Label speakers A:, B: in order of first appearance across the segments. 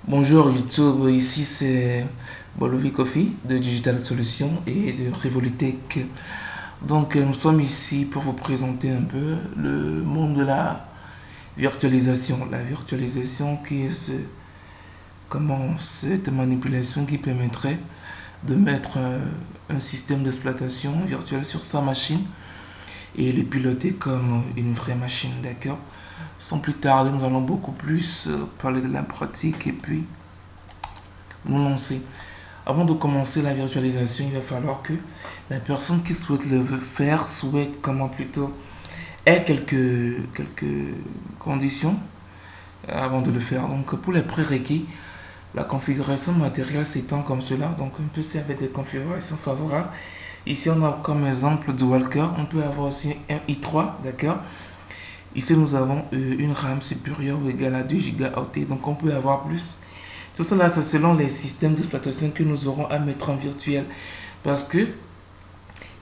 A: Bonjour YouTube, ici c'est Bolovi Coffee de Digital Solutions et de Revolutech. Donc nous sommes ici pour vous présenter un peu le monde de la virtualisation. La virtualisation qui est cette manipulation qui permettrait de mettre un système d'exploitation virtuel sur sa machine et le piloter comme une vraie machine, d'accord? Sans plus tarder, nous allons beaucoup plus parler de la pratique et puis nous lancer. Avant de commencer la virtualisation, il va falloir que la personne qui souhaite le faire souhaite comment plutôt ait quelques conditions avant de le faire. Donc pour les prérequis, la configuration matérielle s'étend comme cela. Donc un PC avec des configurations favorables. Ici on a comme exemple dual core. On peut avoir aussi un i3, d'accord. Ici nous avons une RAM supérieure ou égale à 2 Go. Donc on peut avoir plus. Tout cela, c'est selon les systèmes d'exploitation que nous aurons à mettre en virtuel. Parce que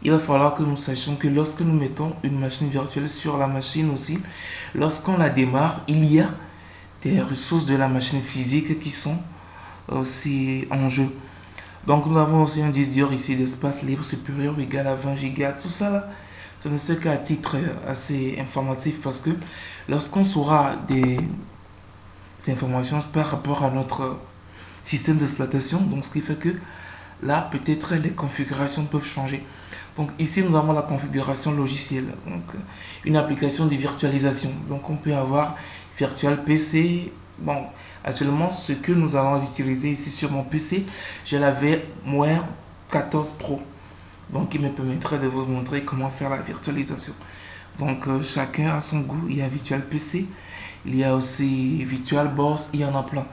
A: il va falloir que nous sachions que lorsque nous mettons une machine virtuelle sur la machine aussi, lorsqu'on la démarre, il y a des ressources de la machine physique qui sont aussi en jeu. Donc nous avons aussi un disque ici d'espace libre supérieur ou égal à 20 Go. Tout ça là, ce ne c'est qu'à titre assez informatif parce que lorsqu'on saura ces informations par rapport à notre système d'exploitation, donc ce qui fait que là peut-être les configurations peuvent changer. Donc ici nous avons la configuration logicielle, donc une application de virtualisation. Donc on peut avoir Virtual PC. Bon, actuellement ce que nous allons utiliser ici sur mon PC, j'ai la VMware 14 Pro. Donc il me permettrait de vous montrer comment faire la virtualisation. Donc chacun a son goût. Il y a Virtual PC, il y a aussi VirtualBox, il y en a plein.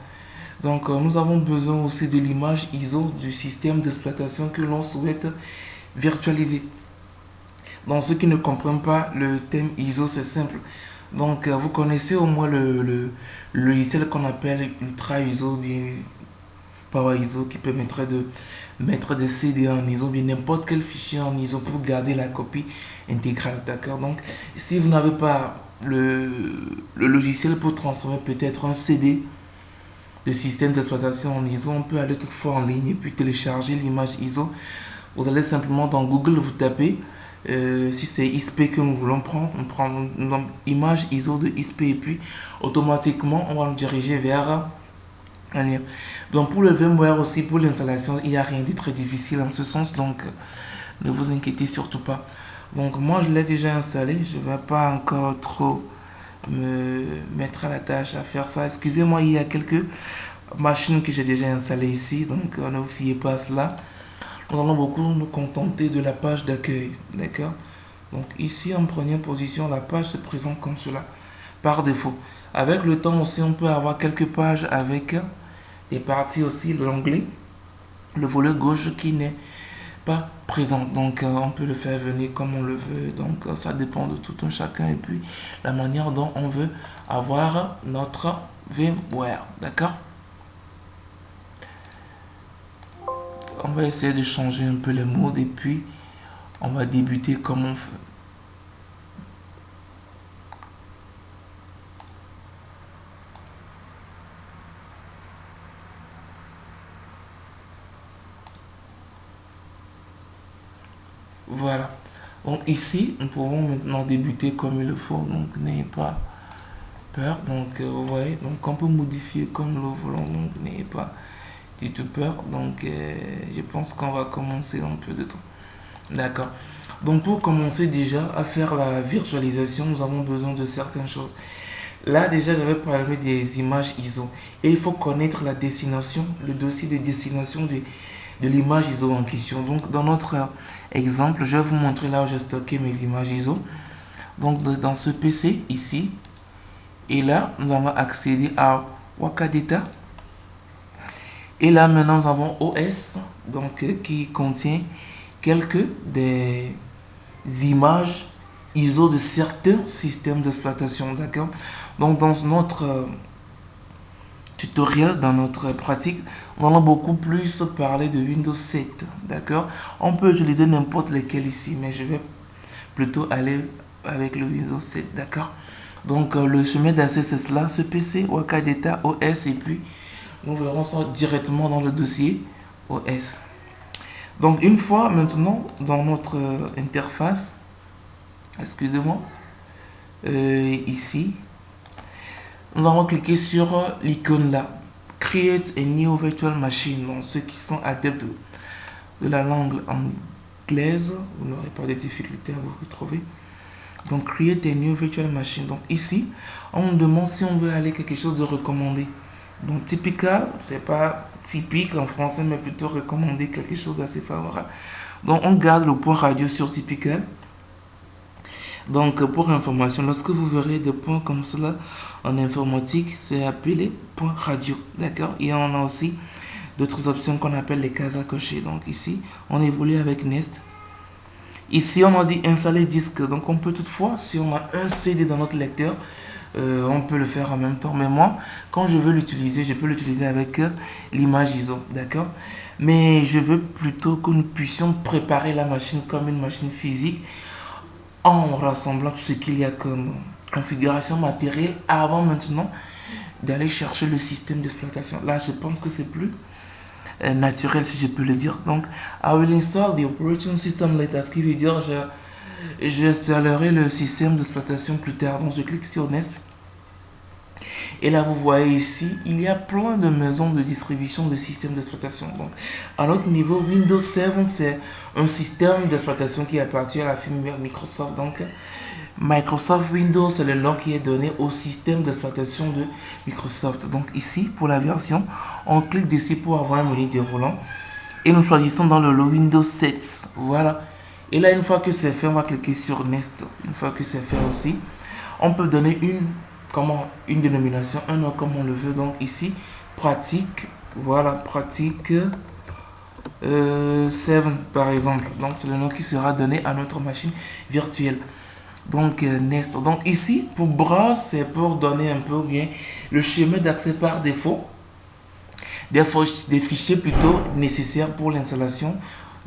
A: Donc nous avons besoin aussi de l'image ISO du système d'exploitation que l'on souhaite virtualiser. Donc ceux qui ne comprennent pas le thème ISO, c'est simple. Donc vous connaissez au moins le logiciel qu'on appelle Ultra ISO, bien Power ISO, qui permettrait de mettre des CD en ISO, bien n'importe quel fichier en ISO pour garder la copie intégrale, d'accord? Donc si vous n'avez pas le logiciel pour transformer peut-être un CD de système d'exploitation en ISO, on peut aller toutefois en ligne et puis télécharger l'image ISO. Vous allez simplement dans Google, vous tapez, si c'est ISP que nous voulons prendre, on prend l'image ISO de ISP et puis automatiquement on va nous diriger vers un lien. Donc pour le VMware aussi, pour l'installation, il n'y a rien de très difficile en ce sens, donc ne vous inquiétez surtout pas. Donc moi je l'ai déjà installé, je ne vais pas encore trop me mettre à la tâche à faire ça. Excusez-moi, il y a quelques machines que j'ai déjà installées ici, donc ne vous fiez pas à cela. Nous allons beaucoup nous contenter de la page d'accueil, d'accord? Donc ici en première position, la page se présente comme cela, par défaut. Avec le temps aussi, on peut avoir quelques pages avec des parties aussi, l'onglet, le volet gauche qui n'est pas présent. Donc on peut le faire venir comme on le veut. Donc ça dépend de tout un chacun et puis la manière dont on veut avoir notre VMware, d'accord? On va essayer de changer un peu les modes et puis on va débuter comme on fait. Voilà. Donc ici, nous pouvons maintenant débuter comme il le faut. Donc n'ayez pas peur. Donc vous voyez, donc on peut modifier comme nous voulons. Donc n'ayez pas du tout peur. Donc je pense qu'on va commencer un peu de temps. D'accord. Donc pour commencer déjà à faire la virtualisation, nous avons besoin de certaines choses. Là déjà, j'avais parlé des images ISO. Et il faut connaître la destination, le dossier de destination de l'image ISO en question. Donc dans notre exemple, je vais vous montrer là où j'ai stocké mes images ISO. Donc dans ce PC ici, et là, nous allons accéder à Wakadata. Et là maintenant, nous avons OS, donc qui contient quelques des images ISO de certains systèmes d'exploitation, d'accord? Donc dans notre tutoriel, dans notre pratique, nous allons beaucoup plus parler de Windows 7, d'accord? On peut utiliser n'importe lequel ici, mais je vais plutôt aller avec le Windows 7, d'accord? Donc le chemin d'accès c'est cela, ce PC, Wakadata OS et puis Nous verrons ça directement dans le dossier OS. Donc une fois maintenant dans notre interface, excusez-moi, ici, nous allons cliquer sur l'icône là, Create a new virtual machine. Donc ceux qui sont adeptes de la langue anglaise, vous n'aurez pas de difficulté à vous retrouver. Donc Create a new virtual machine. Donc ici, on nous demande si on veut aller quelque chose de recommandé. Donc typical, c'est pas typique en français, mais plutôt recommandé, quelque chose d'assez favorable. Donc on garde le point radio sur typical. Donc pour information, lorsque vous verrez des points comme cela en informatique, c'est appelé point radio. D'accord. Et on a aussi d'autres options qu'on appelle les cases à cocher. Donc ici, on évolue avec Nest. Ici, on a dit installer disque. Donc on peut toutefois, si on a un CD dans notre lecteur, on peut le faire en même temps. Mais moi, quand je veux l'utiliser, je peux l'utiliser avec l'image ISO. D'accord. Mais je veux plutôt que nous puissions préparer la machine comme une machine physique en rassemblant tout ce qu'il y a comme configuration matérielle avant maintenant d'aller chercher le système d'exploitation. Là, je pense que c'est plus naturel, si je peux le dire. Donc, I will install the operating system later. Ce qui veut dire, j'installerai le système d'exploitation plus tard. Donc, je clique sur Next. Et là, vous voyez ici, il y a plein de maisons de distribution de systèmes d'exploitation. Donc, à notre niveau, Windows 7, c'est un système d'exploitation qui appartient à la firme Microsoft. Donc, Microsoft Windows, c'est le nom qui est donné au système d'exploitation de Microsoft. Donc, ici, pour la version, on clique dessus pour avoir un menu déroulant. Et nous choisissons dans le lot Windows 7. Voilà. Et là, une fois que c'est fait, on va cliquer sur Next. Une fois que c'est fait aussi, on peut donner une dénomination, un nom comme on le veut. Donc ici, pratique, voilà, pratique 7 par exemple. Donc c'est le nom qui sera donné à notre machine virtuelle. Donc Nest. Donc ici, pour browse, c'est pour donner un peu bien le schéma d'accès par défaut. Des fichiers plutôt nécessaires pour l'installation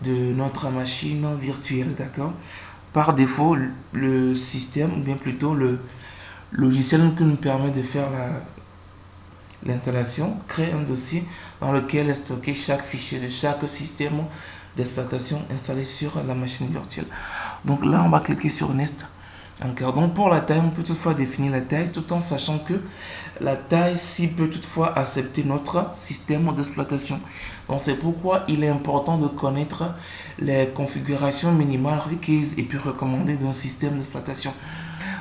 A: de notre machine virtuelle, d'accord. Par défaut, le système, ou bien plutôt le logiciel qui nous permet de faire l'installation, crée un dossier dans lequel est stocké chaque fichier de chaque système d'exploitation installé sur la machine virtuelle. Donc là, on va cliquer sur Nest encore. Donc pour la taille, on peut toutefois définir la taille tout en sachant que la taille-ci peut toutefois accepter notre système d'exploitation. Donc c'est pourquoi il est important de connaître les configurations minimales requises et puis recommandées d'un système d'exploitation.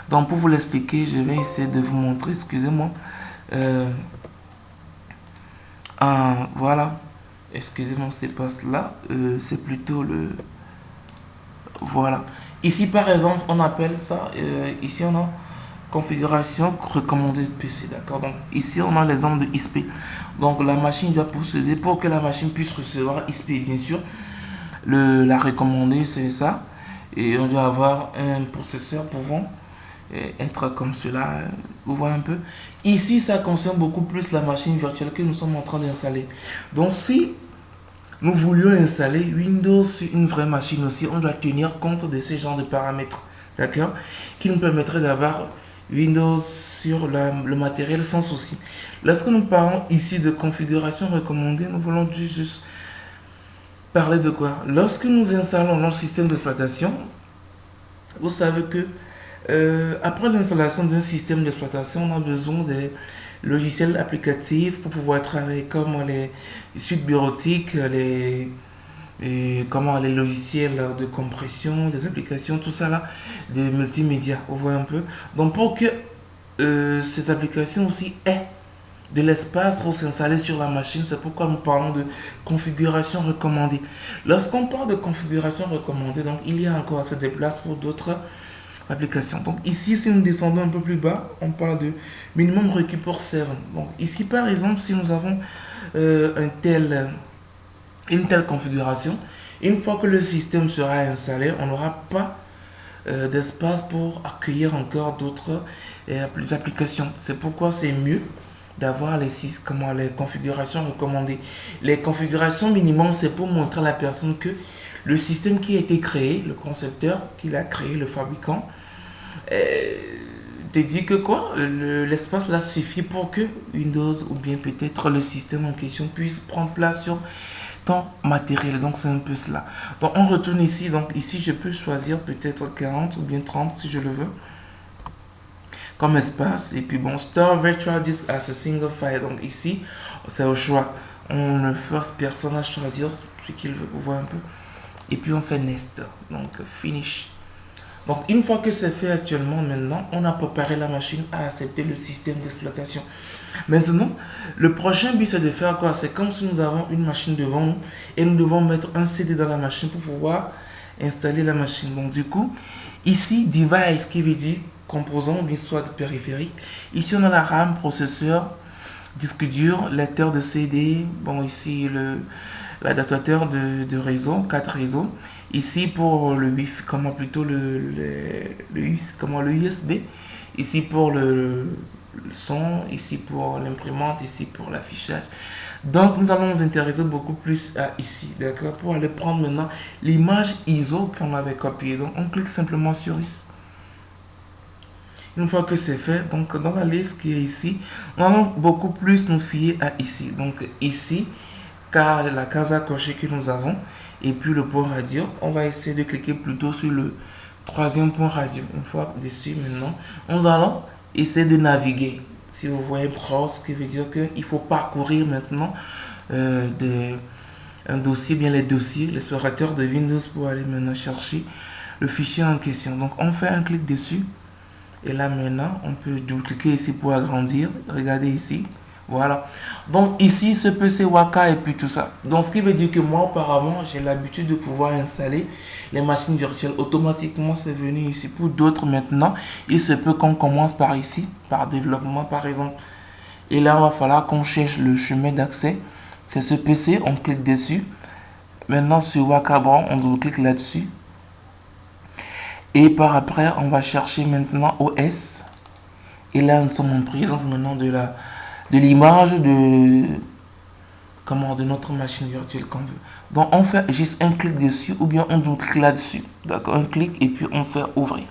A: Donc pour vous l'expliquer, je vais essayer de vous montrer, excusez-moi. Voilà, excusez-moi, c'est pas cela, c'est plutôt le... Voilà. Ici par exemple, on appelle ça, ici on a configuration recommandée de PC, d'accord. Donc ici on a l'exemple de XP. Donc la machine doit posséder, pour que la machine puisse recevoir XP, bien sûr, la recommandée c'est ça. Et on doit avoir un processeur pouvant être comme cela, vous voyez un peu. Ici, ça concerne beaucoup plus la machine virtuelle que nous sommes en train d'installer. Donc, si nous voulions installer Windows sur une vraie machine aussi, on doit tenir compte de ce genre de paramètres, d'accord, qui nous permettraient d'avoir Windows sur le matériel sans souci. Lorsque nous parlons ici de configuration recommandée, nous voulons juste parler de quoi? Lorsque nous installons notre système d'exploitation, vous savez que après l'installation d'un système d'exploitation, on a besoin des logiciels applicatifs pour pouvoir travailler comme les suites bureautiques, les logiciels de compression, des applications, tout ça là, des multimédia, vous voyez un peu. Donc pour que ces applications aussi aient de l'espace pour s'installer sur la machine, c'est pourquoi nous parlons de configuration recommandée. Lorsqu'on parle de configuration recommandée, donc il y a encore assez de place pour d'autres application. Donc ici, si nous descendons un peu plus bas, on parle de minimum requis pour 7. Donc ici, par exemple, si nous avons une telle configuration, une fois que le système sera installé, on n'aura pas d'espace pour accueillir encore d'autres applications. C'est pourquoi c'est mieux d'avoir les configurations recommandées. Les configurations minimum, c'est pour montrer à la personne que le système qui a été créé, le concepteur qui l'a créé, le fabricant, te dit que quoi, l'espace là suffit pour que Windows ou bien peut-être le système en question puisse prendre place sur ton matériel. Donc c'est un peu cela. Donc on retourne ici. Donc ici je peux choisir peut-être 40 ou bien 30 si je le veux comme espace. Et puis bon, store virtual disk as a single file. Donc ici c'est au choix. On ne force personne à choisir ce qu'il veut. Vous voyez un peu. Et puis on fait next. Donc finish. Donc une fois que c'est fait actuellement, maintenant, on a préparé la machine à accepter le système d'exploitation. Maintenant, le prochain but c'est de faire quoi? C'est comme si nous avons une machine devant nous et nous devons mettre un CD dans la machine pour pouvoir installer la machine. Donc du coup, ici, device qui veut dire composant, bien soit de périphérique. Ici, on a la RAM, processeur, disque dur, lecteur de CD. Bon, ici, l'adaptateur de réseau, 4 réseaux. Ici pour le Wi-Fi, comment plutôt le USB. Ici pour le son, ici pour l'imprimante, ici pour l'affichage. Donc nous allons nous intéresser beaucoup plus à ici, d'accord, pour aller prendre maintenant l'image ISO qu'on avait copiée. Donc on clique simplement sur ici. Une fois que c'est fait, donc dans la liste qui est ici, nous allons beaucoup plus nous fier à ici. Donc ici, car la case à cocher que nous avons, et puis le point radio, on va essayer de cliquer plutôt sur le troisième point radio. Une fois dessus maintenant, nous allons essayer de naviguer. Si vous voyez browse, ce qui veut dire qu'il faut parcourir maintenant un dossier, bien les dossiers, l'explorateur de Windows pour aller maintenant chercher le fichier en question. Donc on fait un clic dessus. Et là maintenant, on peut double-cliquer ici pour agrandir. Regardez ici. Voilà. Donc ici, ce PC Waka et puis tout ça. Donc ce qui veut dire que moi, auparavant, j'ai l'habitude de pouvoir installer les machines virtuelles. Automatiquement, c'est venu ici. Pour d'autres maintenant, il se peut qu'on commence par ici, par développement par exemple. Et là, il va falloir qu'on cherche le chemin d'accès. C'est ce PC, on clique dessus. Maintenant, sur Waka Brown, on double-clique là-dessus. Et par après, on va chercher maintenant OS. Et là, nous sommes en présence maintenant de l'image de notre machine virtuelle qu'on veut. Donc, on fait juste un clic dessus ou bien on double-clique là-dessus. D'accord, un clic et puis on fait ouvrir.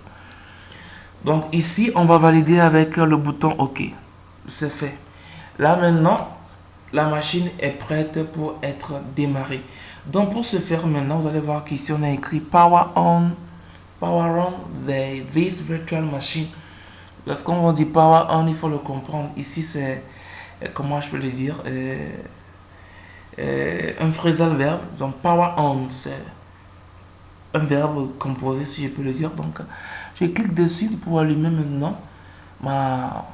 A: Donc, ici, on va valider avec le bouton OK. C'est fait. Là, maintenant, la machine est prête pour être démarrée. Donc, pour ce faire maintenant, vous allez voir qu'ici, on a écrit Power on this virtual machine. Lorsqu'on dit power on, il faut le comprendre. Ici, c'est, comment je peux le dire, un phrasal verbe. Donc, power on, c'est un verbe composé, si je peux le dire. Donc, je clique dessus pour allumer maintenant ma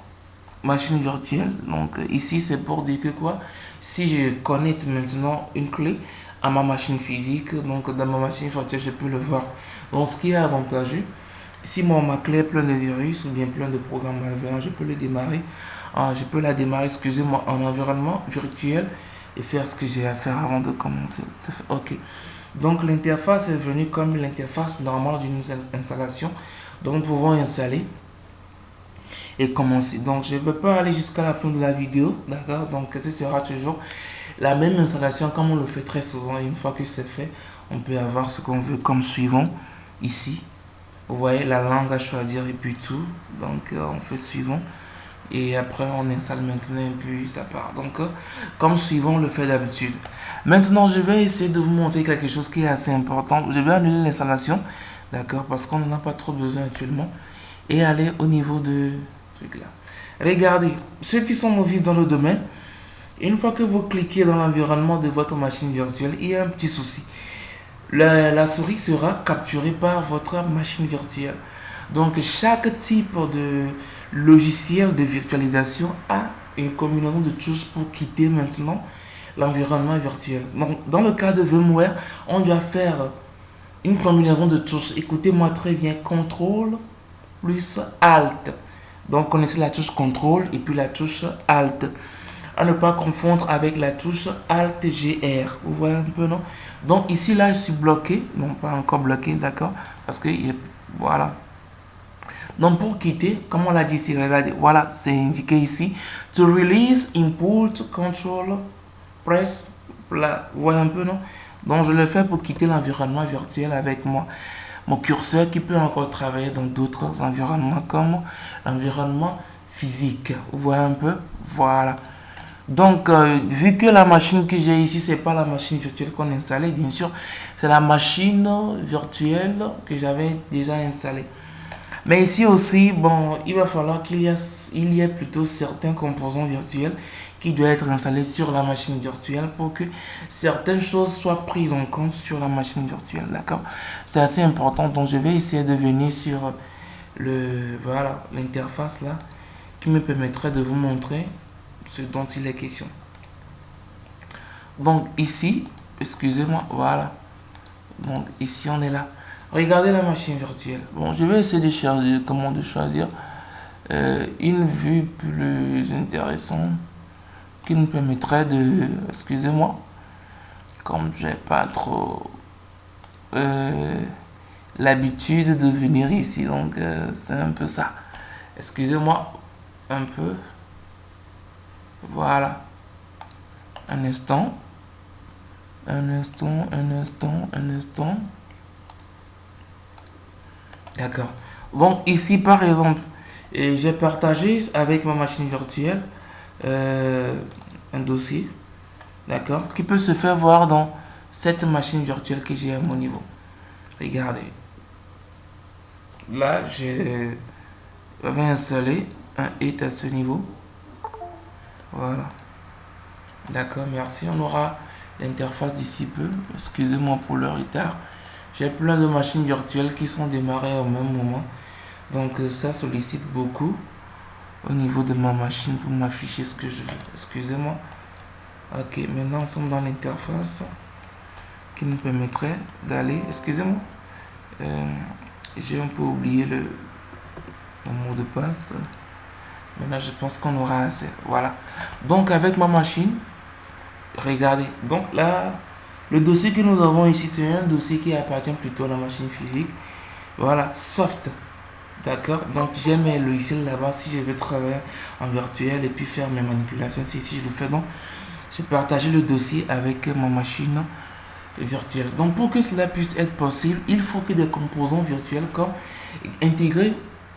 A: machine virtuelle. Donc, ici, c'est pour dire que quoi, si je connecte maintenant une clé à ma machine physique, donc dans ma machine virtuelle, je peux le voir. Donc, ce qui est avantageux, si ma clé est pleine de virus ou bien plein de programmes malveillants, je peux le démarrer. Je peux la démarrer, excusez-moi, en environnement virtuel et faire ce que j'ai à faire avant de commencer. Ça fait OK. Donc l'interface est venue comme l'interface normale d'une installation. Donc nous pouvons installer et commencer. Donc je ne vais pas aller jusqu'à la fin de la vidéo, d'accord? Donc ce sera toujours la même installation comme on le fait très souvent. Et une fois que c'est fait, on peut avoir ce qu'on veut comme suivant ici. Vous voyez la langue à choisir et puis tout. Donc on fait suivant. Et après on installe maintenant et puis ça part. Donc comme suivant on le fait d'habitude. Maintenant je vais essayer de vous montrer quelque chose qui est assez important. Je vais annuler l'installation. D'accord, parce qu'on n'en a pas trop besoin actuellement. Et aller au niveau de ce truc là. Regardez, ceux qui sont novices dans le domaine, une fois que vous cliquez dans l'environnement de votre machine virtuelle, il y a un petit souci. La souris sera capturée par votre machine virtuelle. Donc chaque type de logiciel de virtualisation a une combinaison de touches pour quitter maintenant l'environnement virtuel. Donc dans le cas de VMware, on doit faire une combinaison de touches. Écoutez-moi très bien, CTRL plus ALT. Donc connaissez la touche CTRL et puis la touche ALT. À ne pas confondre avec la touche Alt GR. Vous voyez un peu, non? Donc ici, là, je suis bloqué. Non, pas encore bloqué, d'accord? Parce que, voilà. Donc pour quitter, comme on l'a dit ici, regardez, voilà, c'est indiqué ici. To release input control press. Vous voyez un peu, non? Donc je le fais pour quitter l'environnement virtuel avec moi. mon curseur qui peut encore travailler dans d'autres environnements comme l'environnement physique. Vous voyez un peu? Voilà. Donc, vu que la machine que j'ai ici, c'est pas la machine virtuelle qu'on a installée, bien sûr, c'est la machine virtuelle que j'avais déjà installée. Mais ici aussi, bon, il va falloir il y ait plutôt certains composants virtuels qui doivent être installés sur la machine virtuelle pour que certaines choses soient prises en compte sur la machine virtuelle, d'accord? C'est assez important, donc je vais essayer de venir sur voilà, l'interface là, qui me permettrait de vous montrer ce dont il est question. Donc ici, excusez-moi, voilà. Donc ici on est là. Regardez la machine virtuelle. Bon, je vais essayer de choisir comment de choisir une vue plus intéressante qui nous permettrait de, excusez-moi, comme j'ai pas trop l'habitude de venir ici, donc c'est un peu ça. Excusez-moi un peu. Voilà. Un instant. Un instant, un instant, un instant. D'accord. Donc ici, par exemple, j'ai partagé avec ma machine virtuelle un dossier, d'accord, qui peut se faire voir dans cette machine virtuelle que j'ai à mon niveau. Regardez. Là, j'avais installé un hit à ce niveau. Voilà. D'accord, merci. On aura l'interface d'ici peu. Excusez-moi pour le retard. J'ai plein de machines virtuelles qui sont démarrées au même moment. Donc ça sollicite beaucoup au niveau de ma machine pour m'afficher ce que je veux. Excusez-moi. Ok, maintenant nous sommes dans l'interface qui nous permettrait d'aller. Excusez-moi. J'ai un peu oublié le mot de passe. Maintenant je pense qu'on aura assez. Voilà. Donc avec ma machine, regardez. Donc là, le dossier que nous avons ici, c'est un dossier qui appartient plutôt à la machine physique. Voilà, soft. D'accord, donc j'ai mes logiciels là-bas. Si je veux travailler en virtuel et puis faire mes manipulations, c'est ici je le fais. Donc j'ai partagé le dossier avec ma machine virtuelle. Donc pour que cela puisse être possible, il faut que des composants virtuels comme intégrés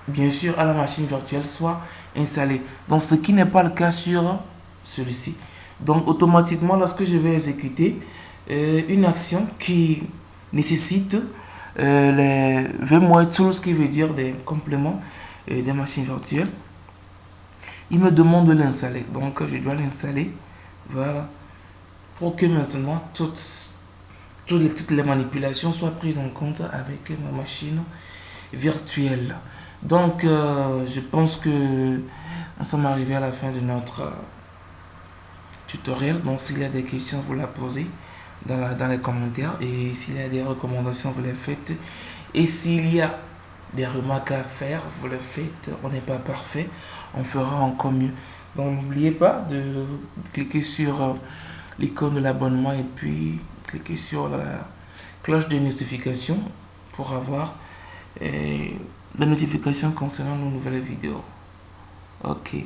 A: bien sûr à la machine virtuelle soient installés. Donc ce qui n'est pas le cas sur celui-ci. Donc automatiquement lorsque je vais exécuter une action qui nécessite les VMware Tools, qui veut dire des compléments des machines virtuelles, il me demande de l'installer. Donc je dois l'installer. Voilà. Pour que maintenant toutes les manipulations soient prises en compte avec ma machine virtuelle. Donc je pense que nous sommes arrivés à la fin de notre tutoriel. Donc s'il y a des questions, vous la posez dans les commentaires, et s'il y a des recommandations, vous les faites, et s'il y a des remarques à faire, vous les faites. On n'est pas parfait, on fera encore mieux. Donc n'oubliez pas de cliquer sur l'icône de l'abonnement et puis cliquer sur la cloche de notification pour avoir des notifications concernant nos nouvelles vidéos. Ok.